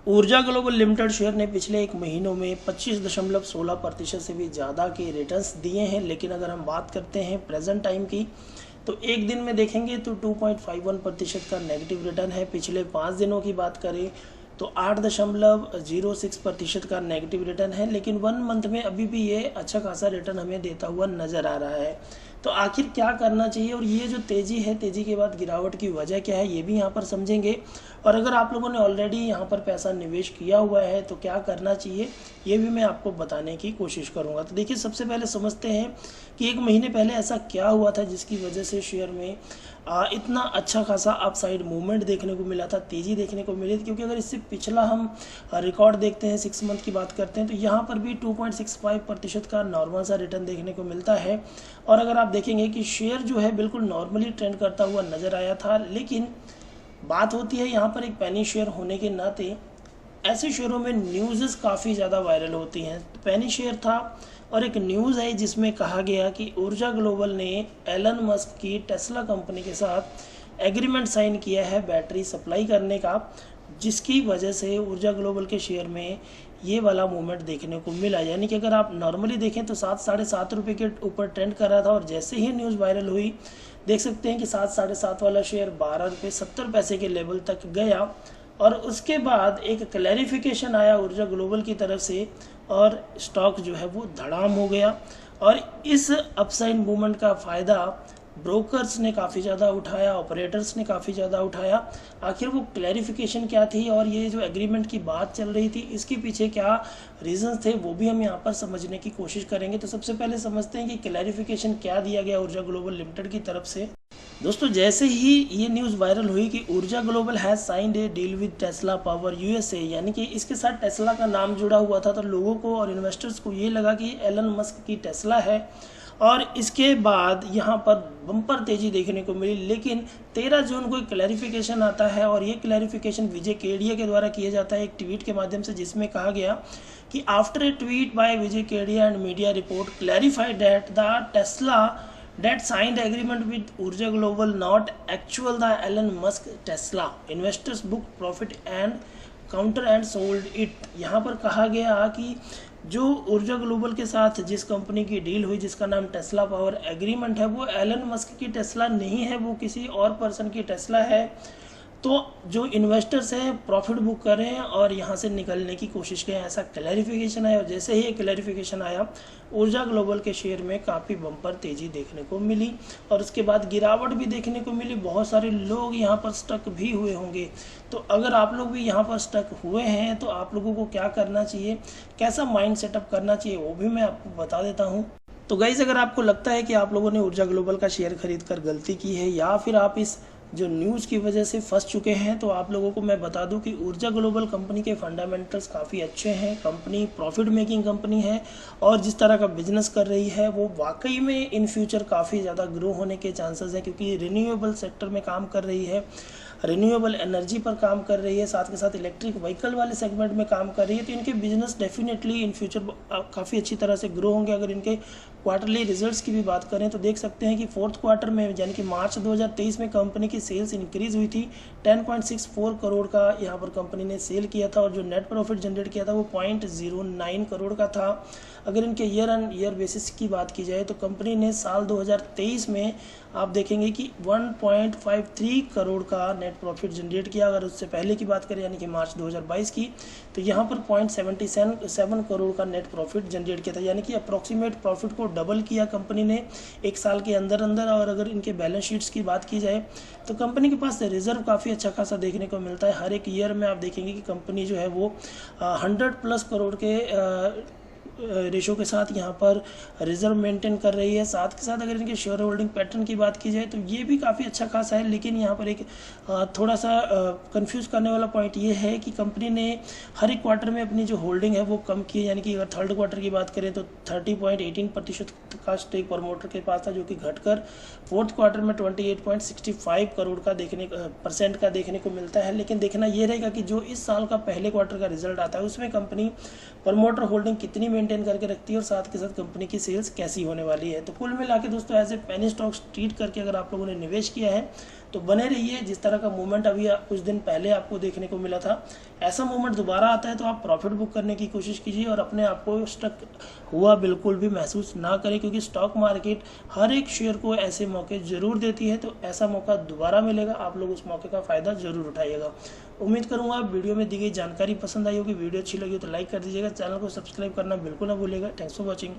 ऊर्जा global limited share ने पिछले एक महीनों में 25.16% से भी ज़्यादा के रिटर्न्स दिए हैं। लेकिन अगर हम बात करते हैं प्रेजेंट टाइम की, तो एक दिन में देखेंगे तो 2.51% का नेगेटिव रिटर्न है। पिछले 5 दिनों की बात करें तो 8.06% का नेगेटिव रिटर्न है। लेकिन 1 मंथ में अभी भी ये अच्छा खासा रिटर्न हमें देता हुआ नज़र आ रहा है। तो आखिर क्या करना चाहिए और ये जो तेज़ी है, तेज़ी के बाद गिरावट की वजह क्या है, ये भी यहाँ पर समझेंगे। और अगर आप लोगों ने ऑलरेडी यहाँ पर पैसा निवेश किया हुआ है तो क्या करना चाहिए, ये भी मैं आपको बताने की कोशिश करूँगा। तो देखिए, सबसे पहले समझते हैं कि एक महीने पहले ऐसा क्या हुआ था जिसकी वजह से शेयर में इतना अच्छा खासा अपसाइड मूवमेंट देखने को मिला था, तेज़ी देखने को मिली थी। क्योंकि अगर इससे पिछला हम रिकॉर्ड देखते हैं, 6 मंथ की बात करते हैं, तो यहाँ पर भी 2.65% का नॉर्मल सा रिटर्न देखने को मिलता है। और अगर आप देखेंगे कि शेयर जो है बिल्कुल नॉर्मली ट्रेंड करता हुआ नज़र आया था। लेकिन बात होती है यहाँ पर एक पेनी शेयर होने के नाते ऐसे शेयरों में न्यूज़ काफ़ी ज़्यादा वायरल होती हैं। तो पेनी शेयर था और एक न्यूज़ है जिसमें कहा गया कि ऊर्जा ग्लोबल ने एलन मस्क की टेस्ला कंपनी के साथ एग्रीमेंट साइन किया है बैटरी सप्लाई करने का, जिसकी वजह से ऊर्जा ग्लोबल के शेयर में ये वाला मूवमेंट देखने को मिला। यानी कि अगर आप नॉर्मली देखें तो 7 साढ़े 7 रुपये के ऊपर ट्रेंड कर रहा था और जैसे ही न्यूज़ वायरल हुई, देख सकते हैं कि 7 साढ़े 7 वाला शेयर 12 रुपये 70 पैसे के लेवल तक गया। और उसके बाद एक क्लैरिफिकेशन आया ऊर्जा ग्लोबल की तरफ से और स्टॉक जो है वो धड़ाम हो गया। और इस अपसाइड मूवमेंट का फ़ायदा ब्रोकर्स ने काफ़ी ज़्यादा उठाया, ऑपरेटर्स ने काफ़ी ज़्यादा उठाया। आखिर वो क्लैरिफिकेशन क्या थी और ये जो एग्रीमेंट की बात चल रही थी, इसके पीछे क्या रीजंस थे, वो भी हम यहाँ पर समझने की कोशिश करेंगे। तो सबसे पहले समझते हैं कि क्लैरिफिकेशन क्या दिया गया ऊर्जा ग्लोबल लिमिटेड की तरफ से। दोस्तों, जैसे ही ये न्यूज़ वायरल हुई कि ऊर्जा global has signed A deal with Tesla power USA, यानी कि इसके साथ टेस्ला का नाम जुड़ा हुआ था, तो लोगों को और इन्वेस्टर्स को ये लगा कि एलन मस्क की टेस्ला है। और इसके बाद यहाँ पर बम्पर तेज़ी देखने को मिली। लेकिन 13 जून को एक क्लैरिफिकेशन आता है और ये क्लैरिफिकेशन विजय केडिया के द्वारा किया जाता है एक ट्वीट के माध्यम से, जिसमें कहा गया कि after a tweet bye Vijay Kedia and media report clarified that the Tesla that signed agreement with Urja Global not actual the Elon Musk Tesla investors booked profit and counter and sold it। यहाँ पर कहा गया कि जो ऊर्जा global के साथ जिस कंपनी की डील हुई जिसका नाम टेस्ला पावर एग्रीमेंट है, वो एलन मस्क की टेस्ला नहीं है, वो किसी और पर्सन की टेस्ला है। तो जो इन्वेस्टर्स हैं प्रॉफिट बुक करें और यहाँ से निकलने की कोशिश करें, ऐसा क्लैरिफिकेशन आया। और जैसे ही ये क्लैरिफिकेशन आया, ऊर्जा ग्लोबल के शेयर में काफ़ी बम्पर तेज़ी देखने को मिली और उसके बाद गिरावट भी देखने को मिली। बहुत सारे लोग यहाँ पर स्टक भी हुए होंगे। तो अगर आप लोग भी यहाँ पर स्टक हुए हैं तो आप लोगों को क्या करना चाहिए, कैसा माइंड सेटअप करना चाहिए, वो भी मैं आपको बता देता हूँ। तो गाइस, अगर आपको लगता है कि आप लोगों ने ऊर्जा ग्लोबल का शेयर खरीद कर गलती की है या फिर आप इस जो न्यूज़ की वजह से फंस चुके हैं, तो आप लोगों को मैं बता दूं कि ऊर्जा ग्लोबल कंपनी के फंडामेंटल्स काफ़ी अच्छे हैं। कंपनी प्रॉफिट मेकिंग कंपनी है और जिस तरह का बिजनेस कर रही है वो वाकई में इन फ्यूचर काफ़ी ज़्यादा ग्रो होने के चांसेस हैं, क्योंकि रिन्यूएबल सेक्टर में काम कर रही है, रिन्यूएबल एनर्जी पर काम कर रही है, साथ के साथ इलेक्ट्रिक व्हीकल वाले सेगमेंट में काम कर रही है। तो इनके बिजनेस डेफिनेटली इन फ्यूचर काफ़ी अच्छी तरह से ग्रो होंगे। अगर इनके क्वार्टरली रिजल्ट्स की भी बात करें तो देख सकते हैं कि 4th क्वार्टर में यानी कि मार्च 2023 में कंपनी की सेल्स इंक्रीज हुई थी। 10.64 करोड़ का यहाँ पर कंपनी ने सेल किया था और जो नेट प्रॉफिट जनरेट किया था वो 0.09 करोड़ का था। अगर इनके ईयर ऑन ईयर बेसिस की बात की जाए तो कंपनी ने साल 2023 में आप देखेंगे कि 1.53 करोड़ का नेट प्रॉफिट जनरेट किया। अगर उससे पहले की बात करें यानी कि मार्च 2022 की, तो यहाँ पर 0.77 करोड़ का नेट प्रॉफिट जनरेट किया था। यानी कि अप्रॉक्सीमेट प्रॉफिट को डबल किया कंपनी ने एक साल के अंदर अंदर। और अगर इनके बैलेंस शीट्स की बात की जाए तो कंपनी के पास रिजर्व काफ़ी अच्छा खासा देखने को मिलता है। हर एक ईयर में आप देखेंगे कि कंपनी जो है वो 100+ करोड़ के रेशो के साथ यहाँ पर रिजर्व मेंटेन कर रही है। साथ के साथ अगर इनके शेयर होल्डिंग पैटर्न की बात की जाए तो ये भी काफ़ी अच्छा खासा है। लेकिन यहाँ पर एक थोड़ा सा कंफ्यूज करने वाला पॉइंट ये है कि कंपनी ने हर एक क्वार्टर में अपनी जो होल्डिंग है वो कम की है। यानी कि अगर 3rd क्वार्टर की बात करें तो 30.18% का स्टेक प्रमोटर के पास था, जो कि घटकर 4th क्वार्टर में 28.65 करोड़ का परसेंट का देखने को मिलता है। लेकिन देखना ये रहेगा कि जो इस साल का पहले क्वार्टर का रिजल्ट आता है उसमें कंपनी प्रमोटर होल्डिंग कितनी मेंटेन करके रखती है और साथ के साथ कंपनी की सेल्स कैसी होने वाली है। तो कुल मिला के दोस्तों as a penny stocks treat करके अगर आप लोगों ने निवेश किया है तो बने रहिए। जिस तरह का मूवमेंट अभी कुछ दिन पहले आपको देखने को मिला था, ऐसा मूवमेंट दोबारा आता है तो आप प्रॉफिट बुक करने की कोशिश कीजिए और अपने आप को स्टक हुआ बिल्कुल भी महसूस ना करें, क्योंकि स्टॉक मार्केट हर एक शेयर को ऐसे मौके ज़रूर देती है। तो ऐसा मौका दोबारा मिलेगा, आप लोग उस मौके का फ़ायदा ज़रूर उठाइएगा। उम्मीद करूँगा वीडियो में दी गई जानकारी पसंद आई होगी। वीडियो अच्छी लगी तो लाइक कर दीजिएगा, चैनल को सब्सक्राइब करना बिल्कुल ना भूलिएगा। Thanks for watching.